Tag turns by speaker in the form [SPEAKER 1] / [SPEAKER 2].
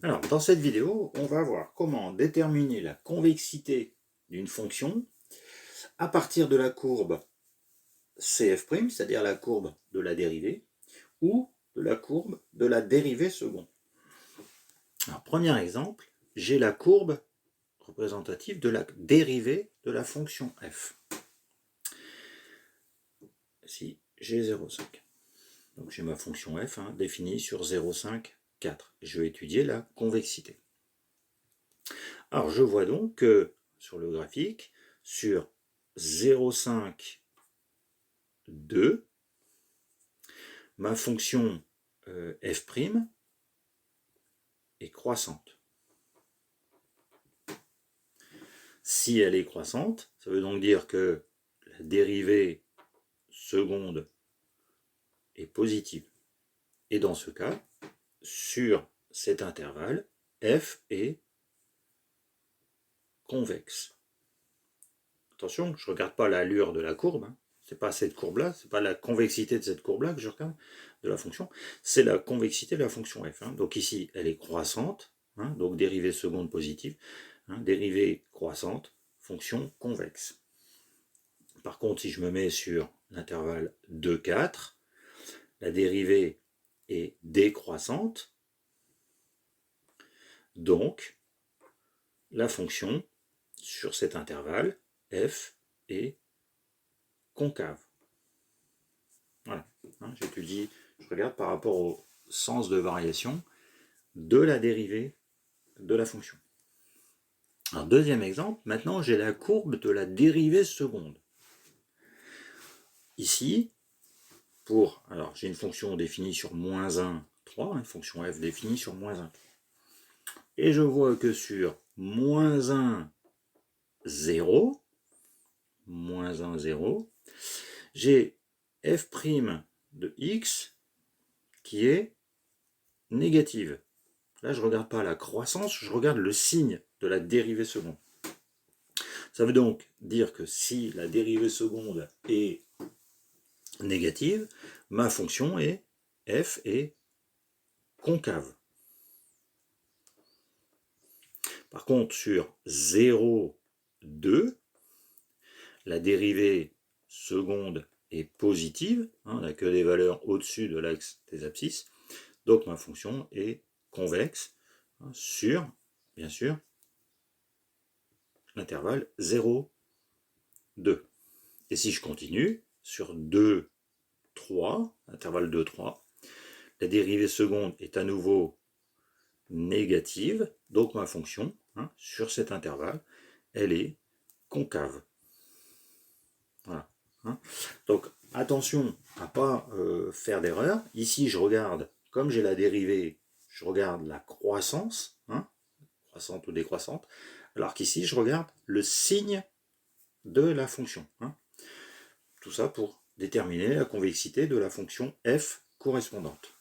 [SPEAKER 1] Alors, dans cette vidéo, on va voir comment déterminer la convexité d'une fonction à partir de la courbe CF', c'est-à-dire la courbe de la dérivée, ou de la courbe de la dérivée seconde. Alors, premier exemple, j'ai la courbe représentative de la dérivée de la fonction f. Ici, j'ai 0,5. Donc j'ai ma fonction f définie sur 0,5, 4. Je vais étudier la convexité. Alors je vois donc que sur le graphique, sur 0,5, 2, ma fonction f' est croissante. Si elle est croissante, ça veut donc dire que la dérivée seconde est positive. Et dans ce cas, sur cet intervalle, f est convexe. Attention, je ne regarde pas l'allure de la courbe, c'est pas cette courbe-là, c'est pas la convexité de cette courbe-là que je regarde, de la fonction, c'est la convexité de la fonction f. Donc ici, elle est croissante, donc dérivée seconde positive, dérivée croissante, fonction convexe. Par contre, si je me mets sur l'intervalle 2, 4, la dérivée est décroissante, donc la fonction sur cet intervalle, f est concave. Voilà, j'étudie, je regarde par rapport au sens de variation de la dérivée de la fonction. Alors, deuxième exemple, maintenant j'ai la courbe de la dérivée seconde. Ici, alors j'ai une fonction définie sur moins 1, 3, une fonction f définie sur moins 1. Et je vois que sur moins 1, 0, moins 1, 0, j'ai f' de x qui est négative. Là, je ne regarde pas la croissance, je regarde le signe de la dérivée seconde. Ça veut donc dire que si la dérivée seconde est négative, ma fonction est f est concave. Par contre, sur 0, 2, la dérivée seconde est positive, on n'a que des valeurs au-dessus de l'axe des abscisses, donc ma fonction est convexe sur, bien sûr, l'intervalle 0, 2. Et si je continue, sur 2, 3, intervalle 2, 3, la dérivée seconde est à nouveau négative, donc ma fonction, sur cet intervalle, elle est concave. Voilà. Donc attention à ne pas faire d'erreur. Ici, je regarde, comme j'ai la dérivée, je regarde la croissance, croissante ou décroissante, alors qu'ici, je regarde le signe de la fonction. Tout ça pour déterminer la convexité de la fonction f correspondante.